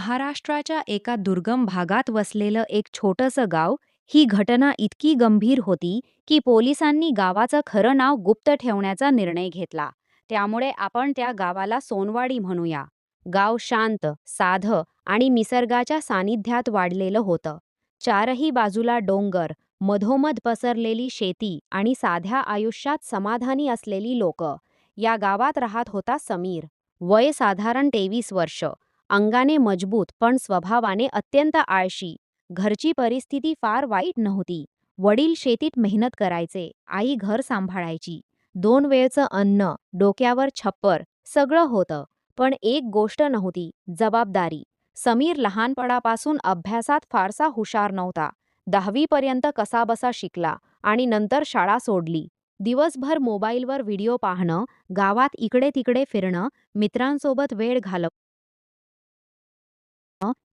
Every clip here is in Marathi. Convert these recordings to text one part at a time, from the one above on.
महाराष्ट्राच्या एका दुर्गम भागात वसलेलं एक छोटंसं गाव. ही घटना इतकी गंभीर होती की पोलिसांनी गावाचं खरं नाव गुप्त ठेवण्याचा निर्णय घेतला. त्यामुळे आपण त्या गावाला सोनवाडी म्हणूया. गाव शांत, साधं आणि निसर्गाच्या सानिध्यात वाढलेलं होतं. चारही बाजूला डोंगर, मधोमध पसरलेली शेती आणि साध्या आयुष्यात समाधानी असलेली लोकं. या गावात राहत होता समीर. वय साधारण 23 वर्ष. अंगाने मजबूत पण स्वभावाने अत्यंत आळशी. घरची परिस्थिती फार वाईट नव्हती. वडील शेतीत मेहनत करायचे, आई घर सांभाळायची. 2 वेळचं अन्न, डोक्यावर छप्पर, सगळं होतं. पण एक गोष्ट नव्हती, जबाबदारी. समीर लहानपणापासून अभ्यासात फारसा हुशार नव्हता. 10वी पर्यंत कसाबसा शिकला आणि नंतर शाळा सोडली. दिवसभर मोबाईलवर व्हिडिओ पाहणं, गावात इकडे तिकडे फिरणं, मित्रांसोबत वेळ घालवणं,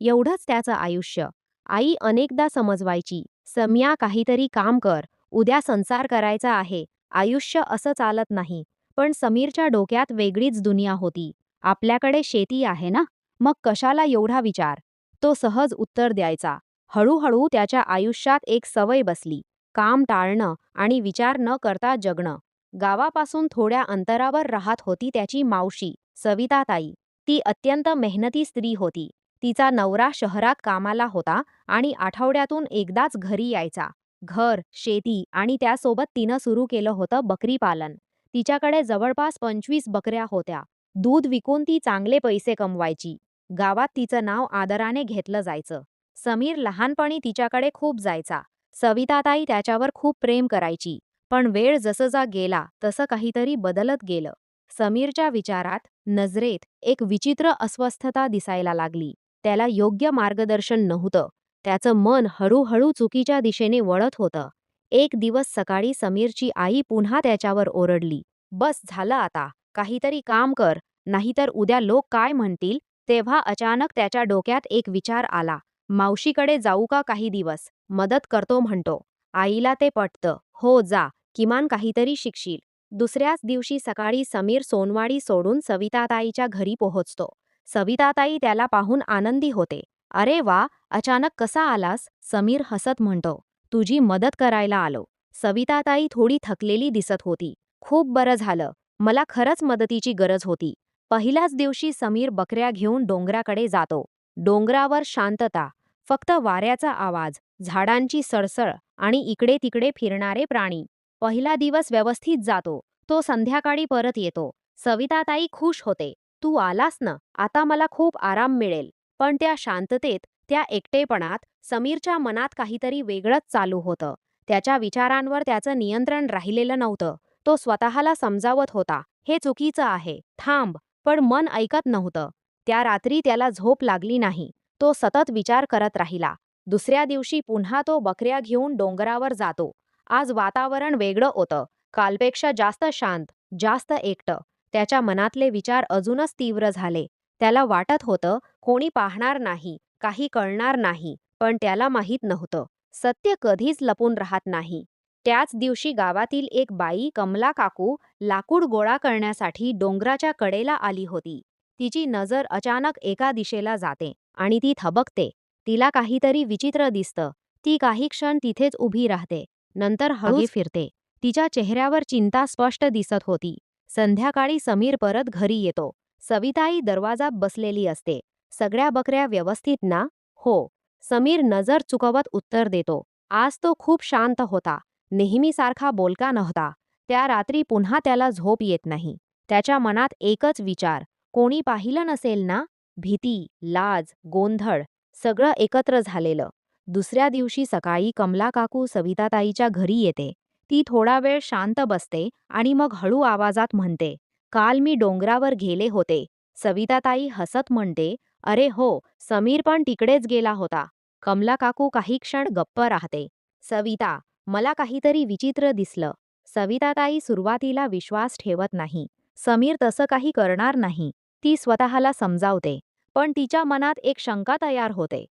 एवढंच त्याचं आयुष्य. आई अनेकदा समजवायची, "सम्या, काहीतरी काम कर. उद्या संसार करायचा आहे. आयुष्य असं चालत नाही." पण समीरच्या डोक्यात वेगळीच दुनिया होती. "आपल्याकडे शेती आहे ना, मग कशाला एवढा विचार?" तो सहज उत्तर द्यायचा. हळूहळू त्याच्या आयुष्यात एक सवय बसली. काम टाळणं आणि विचार न करता जगणं. गावापासून थोड्या अंतरावर राहत होती त्याची मावशी, सविताताई. ती अत्यंत मेहनती स्त्री होती. तिचा नवरा शहरात कामाला होता आणि आठवड्यातून एकदाच घरी यायचा. घर, शेती आणि त्यासोबत तिनं सुरू केलं होतं बकरी पालन. तिच्याकडे जवळपास 25 बकऱ्या होत्या. दूध विकून ती चांगले पैसे कमवायची. गावात तिचं नाव आदराने घेतलं जायचं. समीर लहानपणी तिच्याकडे खूप जायचा. सविताताई त्याच्यावर खूप प्रेम करायची. पण वेळ जसं गेला तसं काहीतरी बदलत गेलं. समीरच्या विचारात, नजरेत एक विचित्र अस्वस्थता दिसायला लागली. त्याला योग्य मार्गदर्शन नव्हतं. त्याचं मन हळूहळू चुकीच्या दिशेने वळत होतं. एक दिवस सकाळी समीरची आई पुन्हा त्याच्यावर ओरडली, "बस झालं आता, काहीतरी काम कर, नाहीतर उद्या लोक काय म्हणतील." तेव्हा अचानक त्याच्या डोक्यात एक विचार आला. मावशीकडे जाऊ का काही दिवस? मदत करतो म्हणतो. आईला ते पटतं. "हो जा, किमान काहीतरी शिकशील." दुसऱ्याच दिवशी सकाळी समीर सोनवाडी सोडून सविताताईच्या घरी पोहोचतो. सविताताई त्याला पाहून आनंदी होते. "अरे वा, अचानक कसा आलास?" समीर हसत म्हणतो. "तुझी मदत करायला आलो." सविताताई थोडी थकलेली दिसत होती. "खूप बरं झालं. मला खरंच मदतीची गरज होती." पहिल्याच दिवशी समीर बकऱ्या घेऊन डोंगराकडे जातो. डोंगरावर शांतता, फक्त वाऱ्याचा आवाज, झाडांची सळसळ आणि इकडे तिकडे फिरणारे प्राणी. पहिला दिवस व्यवस्थित जातो. तो संध्याकाळी परत येतो. सविताताई खुश होते. "तू आलास ना, आता मला खूप आराम मिळेल." पण त्या शांततेत, त्या एकटेपणात समीरच्या मनात काहीतरी वेगळंच चालू होतं. त्याच्या विचारांवर त्याचं नियंत्रण राहिलेलं नव्हतं. तो स्वतःला समजावत होता, "हे चुकीचं आहे, थांब." पण मन ऐकत नव्हतं. त्या रात्री त्याला झोप लागली नाही. तो सतत विचार करत राहिला. दुसऱ्या दिवशी पुन्हा तो बकऱ्या घेऊन डोंगरावर जातो. आज वातावरण वेगळं होतं. कालपेक्षा जास्त शांत, जास्त एकटं. त्याच्या मनातले विचार अजूनच तीव्र झाले. त्याला वाटत होतं, कोणी पाहणार नाही, काही कळणार नाही. पण त्याला माहीत नव्हतं, सत्य कधीच लपून राहत नाही. त्याच दिवशी गावातील एक बाई, कमला काकू, लाकूड गोळा करण्यासाठी डोंगराच्या कडेला आली होती. तिची नजर अचानक एका दिशेला जाते आणि ती थबकते. तिला काहीतरी विचित्र दिसतं. ती काही क्षण तिथेच उभी राहते. नंतर हळूच फिरते. तिच्या चेहऱ्यावर चिंता स्पष्ट दिसत होती. संध्याकाळी समीर परत घरी येतो. सविताई दरवाजात बसलेली असते. "सगळ्या बकऱ्या व्यवस्थित ना?" "हो." समीर नजर चुकवत उत्तर देतो. आज तो खूप शांत होता. नेहमीसारखा बोलका नव्हता. त्या रात्री पुन्हा त्याला झोप येत नाही. त्याच्या मनात एकच विचार, कोणी पाहिलं नसेल ना? भीती, लाज, गोंधळ, सगळं एकत्र झालेलं. दुसऱ्या दिवशी सकाळी कमला काकू सविताताईच्या घरी येते. ती थोडा वेळ शांत बसते आणि मग हळू आवाजात म्हणते, "काल मी डोंगरावर गेले होते." सविताताई हसत म्हणते, "अरे हो, समीर पण तिकडेच गेला होता." कमला काकू काही क्षण गप्प राहते. "सविता, मला काहीतरी विचित्र दिसलं." सविताताई सुरुवातीला विश्वास ठेवत नाही. समीर तसं काही करणार नाही. ती स्वतःला समजावते. पण तिच्या मनात एक शंका तयार होते.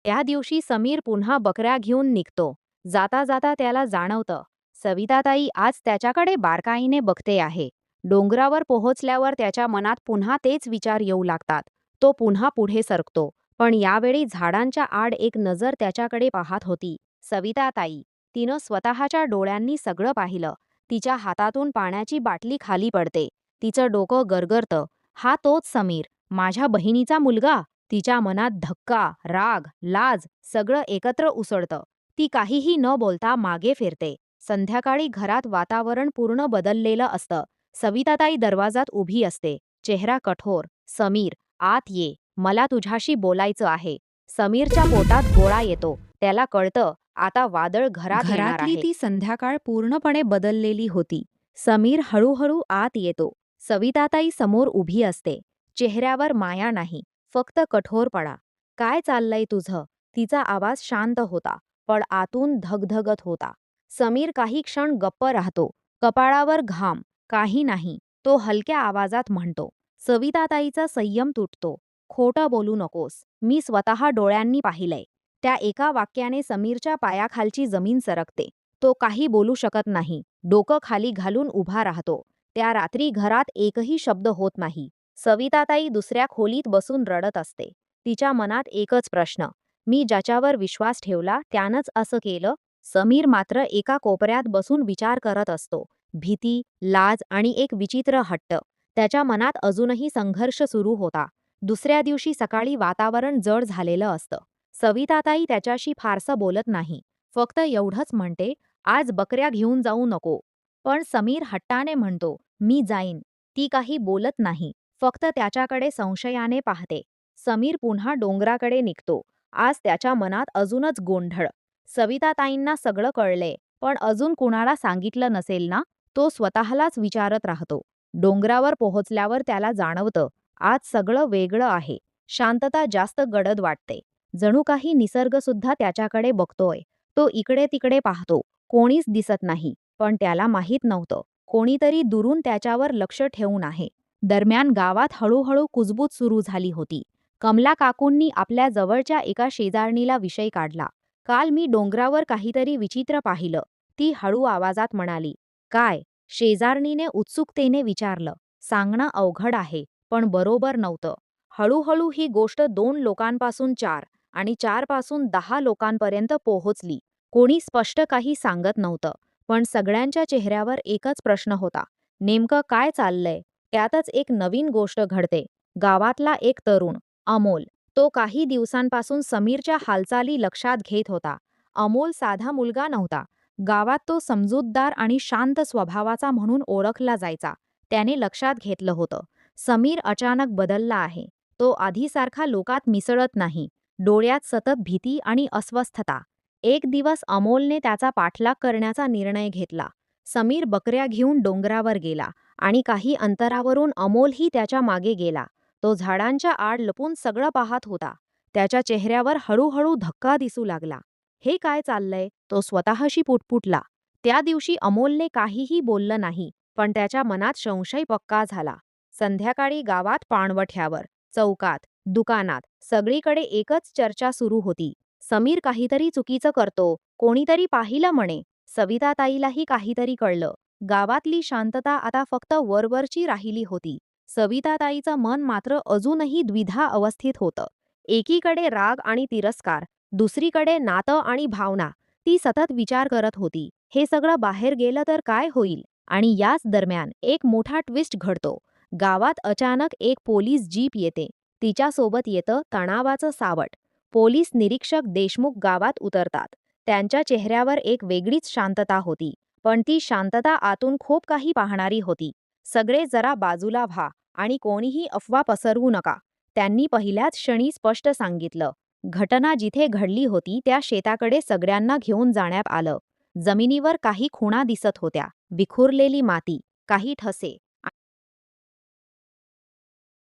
त्या दिवशी समीर पुन्हा बकऱ्या घेऊन निघतो. जाता जाता त्याला जाणवतं, सविताताई आज त्याच्याकडे बारकाईने बघते आहे. डोंगरावर पोहोचल्यावर त्याच्या मनात पुन्हा तेच विचार येऊ लागतात. तो पुन्हा पुढे सरकतो, पण यावेळी झाडांच्या आड एक नजर त्याच्याकडे पाहत होती. सविताताई. तिनं स्वतःच्या डोळ्यांनी सगळं पाहिलं. तिच्या हातातून पाण्याची बाटली खाली पडते. तिचं डोकं गरगरतं. हा तोच समीर, माझ्या बहिणीचा मुलगा. तिच्या मनात धक्का, राग, लाज सगळं एकत्र उसळतं. ती काहीही न बोलता मागे फिरते. संध्याकाळी घरात वातावरण पूर्ण बदललेलं असतं. सविताताई दरवाजात उभी असते. चेहरा कठोर. समीर, आत ये. मला तुझ्याशी बोलायचं आहे. समीरच्या पोटात गोळा येतो. त्याला कळतं, आता वादळ घरात येणार घरातली आहे. ती संध्याकाळ पूर्णपणे बदललेली होती. समीर हळूहळू आत येतो. सविताताई समोर उभी असते. चेहऱ्यावर माया नाही, फक्त कठोरपणा. काय चाललंय तुझं? तिचा आवाज शांत होता, पण आतून धगधगत होता. समीर काही क्षण गप्प राहतो. कपाळावर घाम. काही नाही. तो हलक्या आवाजात म्हणतो. सविताताईचा संयम तुटतो. खोटं बोलू नकोस. मी स्वतः डोळ्यांनी पाहिलंय. त्या एका वाक्याने समीरच्या पायाखालची जमीन सरकते. तो काही बोलू शकत नाही. डोकं खाली घालून उभा राहतो. त्या रात्री घरात एकही शब्द होत नाही. सविताताई दुसऱ्या खोलीत बसून रडत असते. तिच्या मनात एकच प्रश्न. मी ज्याच्यावर विश्वास ठेवला त्यानंच असं केलं. समीर मात्र एका कोपऱ्यात बसून विचार करत असतो. भीती, लाज आणि एक विचित्र हट्ट. त्याच्या मनात अजूनही संघर्ष सुरू होता. दुसऱ्या दिवशी सकाळी वातावरण जड झालेलं असतं. सविताताई त्याच्याशी फारसं बोलत नाही. फक्त एवढंच म्हणते, आज बकऱ्या घेऊन जाऊ नको. पण समीर हट्टाने म्हणतो, मी जाईन. ती काही बोलत नाही. फक्त त्याच्याकडे संशयाने पाहते. समीर पुन्हा डोंगराकडे निघतो. आज त्याच्या मनात अजूनच गोंधळ. सविताताईंना सगळं कळलंय, पण अजून कुणाला सांगितलं नसेल ना? तो स्वतःलाच विचारत राहतो. डोंगरावर पोहोचल्यावर त्याला जाणवतं, आज सगळं वेगळं आहे. शांतता जास्त गडद वाटते. जणू काही निसर्गसुद्धा त्याच्याकडे बघतोय. तो इकडे तिकडे पाहतो. कोणीच दिसत नाही. पण त्याला माहीत नव्हतं, कोणीतरी दुरून त्याच्यावर लक्ष ठेवून आहे. दरम्यान गावात हळूहळू कुजबूज सुरू झाली होती. कमला काकूंनी आपल्या जवळच्या एका शेजारणीला विषय काढला. काल मी डोंगरावर काहीतरी विचित्र पाहिलं. ती हळू आवाजात म्हणाली. काय? शेजारणीने उत्सुकतेने विचारलं. सांगणं अवघड आहे, पण बरोबर नव्हतं. हळूहळू ही गोष्ट 2 लोकांपासून 4 आणि 4 पासून 10 लोकांपर्यंत पोहोचली. कोणी स्पष्ट काही सांगत नव्हतं, पण सगळ्यांच्या चेहऱ्यावर एकच प्रश्न होता. नेमकं काय चाललंय? त्यातच एक नवीन गोष्ट घडते. गावातला एक तरुण, अमोल, तो काही दिवसांपासून समीरच्या हालचाली लक्षात घेत होता. अमोल साधा मुलगा नव्हता. गावात तो समजूतदार आणि शांत स्वभावाचा म्हणून ओळखला जायचा. त्याने लक्षात घेतलं होतं, समीर अचानक बदलला आहे. तो आधीसारखा लोकात मिसळत नाही. डोळ्यात सतत भीती आणि अस्वस्थता. एक दिवस अमोलने त्याचा पाठलाग करण्याचा निर्णय घेतला. समीर बकऱ्या घेऊन डोंगरावर गेला आणि काही अंतरावरून अमोलही त्याच्या मागे गेला. तो झाडांच्या आड लपून सगळं पाहत होता. त्याच्या चेहऱ्यावर हळूहळू धक्का दिसू लागला. हे काय चाललंय? तो स्वतःशी पुटपुटला. त्या दिवशी अमोलने काहीही बोललं नाही, पण त्याच्या मनात संशय पक्का झाला. संध्याकाळी गावात पाणवठ्यावर, चौकात, दुकानात सगळीकडे एकच चर्चा सुरू होती. समीर काहीतरी चुकीचं करतो, कोणीतरी पाहिलं म्हणे. सविताताईलाही काहीतरी कळलं. गावातली शांतता आता फक्त वरवरची राहिली होती. सविताताईचं मन मात्र अजूनही द्विधा अवस्थेत होतं. एकीकडे राग आणि तिरस्कार, दुसरीकडे नातं आणि भावना. ती सतत विचार करत होती, हे सगळं बाहेर गेलं तर काय होईल? आणि याच दरम्यान एक मोठा ट्विस्ट घडतो. गावात अचानक एक पोलीस जीप येते. तिच्यासोबत येतं तणावाचं सावट. पोलीस निरीक्षक देशमुख गावात उतरतात. त्यांच्या चेहऱ्यावर एक वेगळीच शांतता होती, पण ती शांतता आतून खूप काही पाहणारी होती. सगळे जरा बाजूला व्हा आणि कोणीही अफवा पसरवू नका, त्यांनी पहिल्याच क्षणी स्पष्ट सांगितलं. घटना जिथे घडली होती त्या शेताकडे सगळ्यांना घेऊन जाण्यात आलं. जमिनीवर काही खुणा दिसत होत्या, विखुरलेली माती, काही ठसे.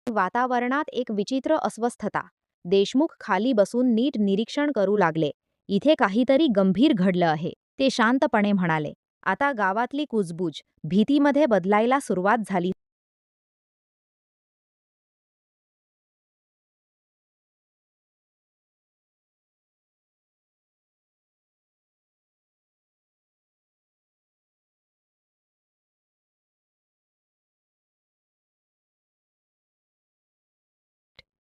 वातावरणात एक विचित्र अस्वस्थता. देशमुख खाली बसून नीट निरीक्षण करू लागले. इथे काहीतरी गंभीर घडलं आहे, ते शांतपणे म्हणाले. आता गावातली कुजबूज भीतीमध्ये बदलायला सुरुवात झाली.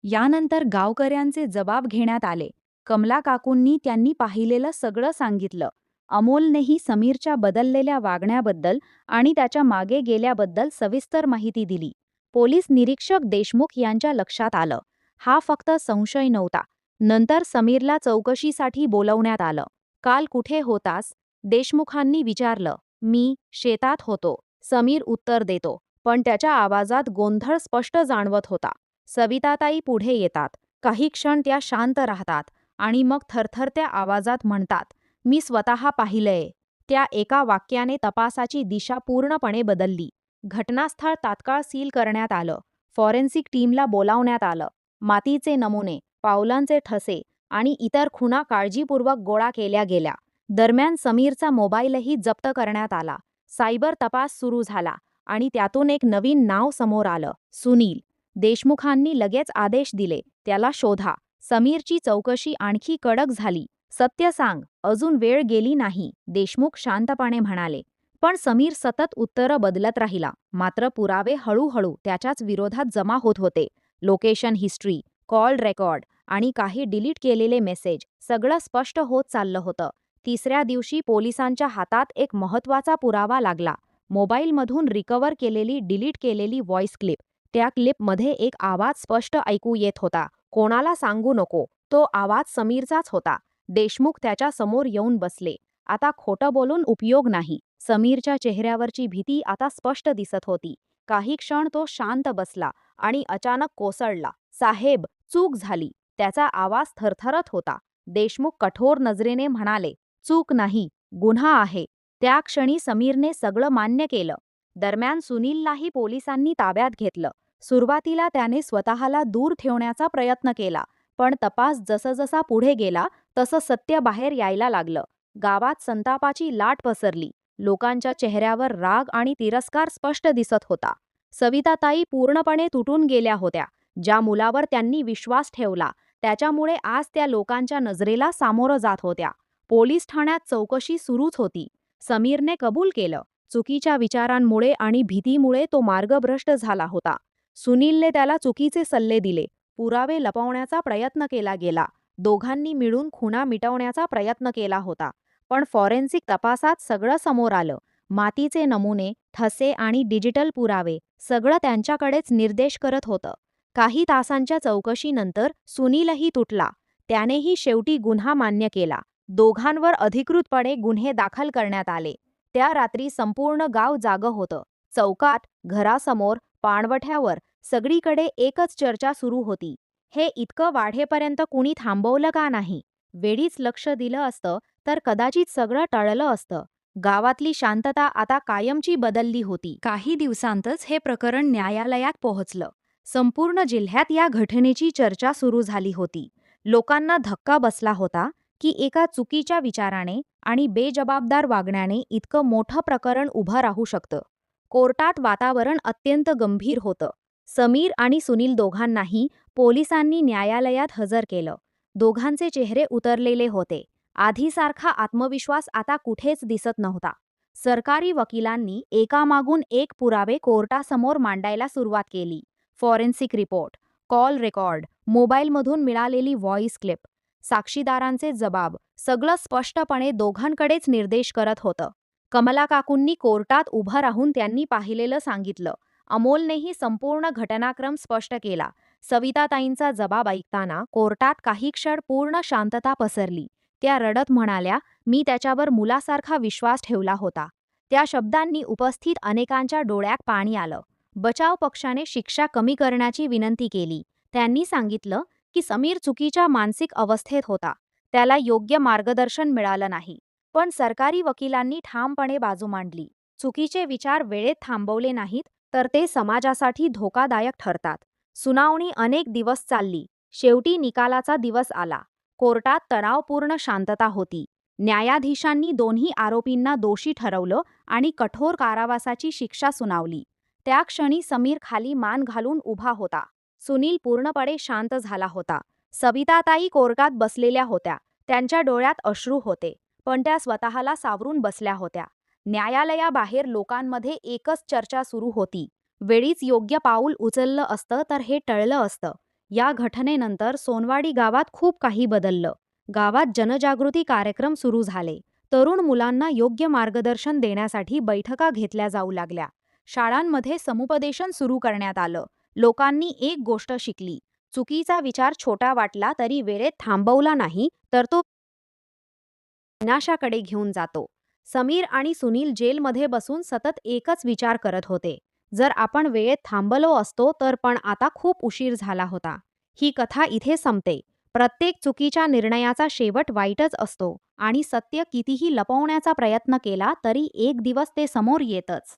यानंतर गावकऱ्यांचे जबाब घेण्यात आले. कमला काकूंनी त्यांनी पाहिलेलं सगळं सांगितलं. अमोलनेही समीरच्या बदललेल्या वागण्याबद्दल आणि त्याच्या मागे गेल्याबद्दल सविस्तर माहिती दिली. पोलीस निरीक्षक देशमुख यांच्या लक्षात आलं, हा फक्त संशय नव्हता. नंतर समीरला चौकशीसाठी बोलवण्यात आलं. काल कुठे होतास? देशमुखांनी विचारलं. मी शेतात होतो, समीर उत्तर देतो, पण त्याच्या आवाजात गोंधळ स्पष्ट जाणवत होता. सविताताई पुढे येतात. काही क्षण त्या शांत राहतात आणि मग थरथरत्या आवाजात म्हणतात, मी स्वतः पाहिलंय. त्या एका वाक्याने तपासाची दिशा पूर्णपणे बदलली. घटनास्थळ तात्काळ सील करण्यात आलं. फॉरेन्सिक टीमला बोलावण्यात आलं. मातीचे नमुने, पावलांचे ठसे आणि इतर खुणा काळजीपूर्वक गोळा केल्या गेल्या. दरम्यान समीरचा मोबाईलही जप्त करण्यात आला. सायबर तपास सुरू झाला आणि त्यातून एक नवीन नाव समोर आलं, सुनील. देशमुखांनी लगेच आदेश दिले, त्याला शोधा. समीरची चौकशी आणखी कडक झाली. सत्य सांग, अजून वेळ गेली नाही, देशमुख शांतपणे म्हणाले. पण समीर सतत उत्तरं बदलत राहिला. मात्र पुरावे हळूहळू त्याच्याच विरोधात जमा होत होते. लोकेशन हिस्ट्री, कॉल रेकॉर्ड आणि काही डिलीट केलेले मेसेज, सगळं स्पष्ट होत चाललं होतं. तिसऱ्या दिवशी पोलिसांच्या हातात एक महत्त्वाचा पुरावा लागला. मोबाईलमधून रिकव्हर केलेली डिलीट केलेली व्हॉइस क्लिप. त्या क्लिपमध्ये एक आवाज स्पष्ट ऐकू येत होता, कोणाला सांगू नको. तो आवाज समीरचाच होता. देशमुख त्याच्या समोर येऊन बसले. आता खोटं बोलून उपयोग नाही. समीरच्या चेहऱ्यावरची भीती आता स्पष्ट दिसत होती. काही क्षण तो शांत बसला आणि अचानक कोसळला. साहेब, चूक झाली. त्याचा आवाज थरथरत होता. देशमुख कठोर नजरेने म्हणाले, चूक नाही, गुन्हा आहे. त्या क्षणी समीरने सगळं मान्य केलं. दरम्यान सुनीललाही पोलिसांनी ताब्यात घेतलं. सुरुवातीला त्याने स्वतःला दूर ठेवण्याचा प्रयत्न केला, पण तपास जसजसा पुढे गेला तसं सत्य बाहेर यायला लागलं. गावात संतापाची लाट पसरली. लोकांच्या चेहऱ्यावर राग आणि तिरस्कार स्पष्ट दिसत होता. सविताताई पूर्णपणे तुटून गेल्या होत्या. ज्या मुलावर त्यांनी विश्वास ठेवला, त्याच्यामुळे आज त्या लोकांच्या नजरेला सामोरं जात होत्या. पोलीस ठाण्यात चौकशी सुरूच होती. समीरने कबूल केलं, चुकीच्या विचारांमुळे आणि भीतीमुळे तो मार्गभ्रष्ट झाला होता. सुनीलने त्याला चुकीचे सल्ले दिले. पुरावे लपवण्याचा प्रयत्न केला गेला. दोघांनी मिळून खुणा मिटवण्याचा प्रयत्न केला होता. पण फॉरेन्सिक तपासात सगळं समोर आलं. मातीचे नमुने, ठसे आणि डिजिटल पुरावे, सगळं त्यांच्याकडेच निर्देश करत होतं. काही तासांच्या चौकशीनंतर सुनीलही तुटला. त्यानेही शेवटी गुन्हा मान्य केला. दोघांवर अधिकृतपणे गुन्हे दाखल करण्यात आले. त्या रात्री संपूर्ण गाव जागं होतं. चौकात, घरासमोर, पाणवठ्यावर सगळीकडे एकच चर्चा सुरू होती. हे इतकं वाढेपर्यंत कुणी थांबवलं का नाही? वेळीच लक्ष दिलं असतं तर कदाचित सगळं टळलं असतं. गावातली शांतता आता कायमची बदलली होती. काही दिवसांतच हे प्रकरण न्यायालयात पोहोचलं. संपूर्ण जिल्ह्यात या घटनेची चर्चा सुरू झाली होती. लोकांना धक्का बसला होता की एका चुकीच्या विचाराने आणि बेजबाबदार वागण्याने इतकं मोठं प्रकरण उभं राहू शकतं. कोर्टात वातावरण अत्यंत गंभीर होतं. समीर आणि सुनील दोघांनाही पोलिसांनी न्यायालयात हजर केलं. दोघांचे चेहरे उतरलेले होते. आधीसारखा आत्मविश्वास आता कुठेच दिसत नव्हता. सरकारी वकिलांनी एकामागून एक पुरावे कोर्टासमोर मांडायला सुरुवात केली. फॉरेन्सिक रिपोर्ट, कॉल रेकॉर्ड, मोबाईलमधून मिळालेली व्हॉइस क्लिप, साक्षीदारांचे जबाब, सगळं स्पष्टपणे दोघांकडेच निर्देश करत होतं. कमला काकूंनी कोर्टात उभं राहून त्यांनी पाहिलेलं सांगितलं. अमोलनेही संपूर्ण घटनाक्रम स्पष्ट केला. सविताताईंचा जबाब ऐकताना कोर्टात काही क्षण पूर्ण शांतता पसरली. त्या रडत म्हणाल्या, मी त्याच्यावर मुलासारखा विश्वास ठेवला होता. त्या शब्दांनी उपस्थित अनेकांच्या डोळ्यात पाणी आलं. बचाव पक्षाने शिक्षा कमी करण्याची विनंती केली. त्यांनी सांगितलं की समीर चुकीच्या मानसिक अवस्थेत होता. त्याला योग्य मार्गदर्शन मिळालं नाही. पण सरकारी वकिलांनी ठामपणे बाजू मांडली. चुकीचे विचार वेळेत थांबवले नाहीत तर ते समाजासाठी धोकादायक ठरतात. सुनावणी अनेक दिवस चालली. शेवटी निकालाचा दिवस आला. कोर्टात तणावपूर्ण शांतता होती. न्यायाधीशांनी दोन्ही आरोपींना दोषी ठरवलं आणि कठोर कारावासाची शिक्षा सुनावली. त्या क्षणी समीर खाली मान घालून उभा होता. सुनील पूर्णपणे शांत झाला होता. सविताताई कोर्टात बसलेल्या होत्या. त्यांच्या डोळ्यात अश्रू होते, पण त्या स्वतःला सावरून बसल्या होत्या. न्यायालयाबाहेर लोकांमध्ये एकच चर्चा सुरू होती. वेळीच योग्य पाऊल उचललं असतं तर हे टळलं असतं. या घटनेनंतर सोनवाडी गावात खूप काही बदललं. गावात जनजागृती कार्यक्रम सुरू झाले. तरुण मुलांना योग्य मार्गदर्शन देण्यासाठी बैठका घेतल्या जाऊ लागल्या. शाळांमध्ये समुपदेशन सुरू करण्यात आलं. लोकांनी एक गोष्ट शिकली: चुकीचा विचार छोटा वाटला तरी वेळेत थांबवला नाही तर तो विनाशाकडे घेऊन जातो. समीर आणि सुनील जेलमध्ये बसून सतत एकच विचार करत होते: जर आपण वेळेत थांबलो असतो तर. पण आता खूप उशीर झाला होता. ही कथा इथे संपते. प्रत्येक चुकीच्या निर्णयाचा शेवट वाईटच असतो आणि सत्य कितीही लपवण्याचा प्रयत्न केला तरी एक दिवस ते समोर येतच.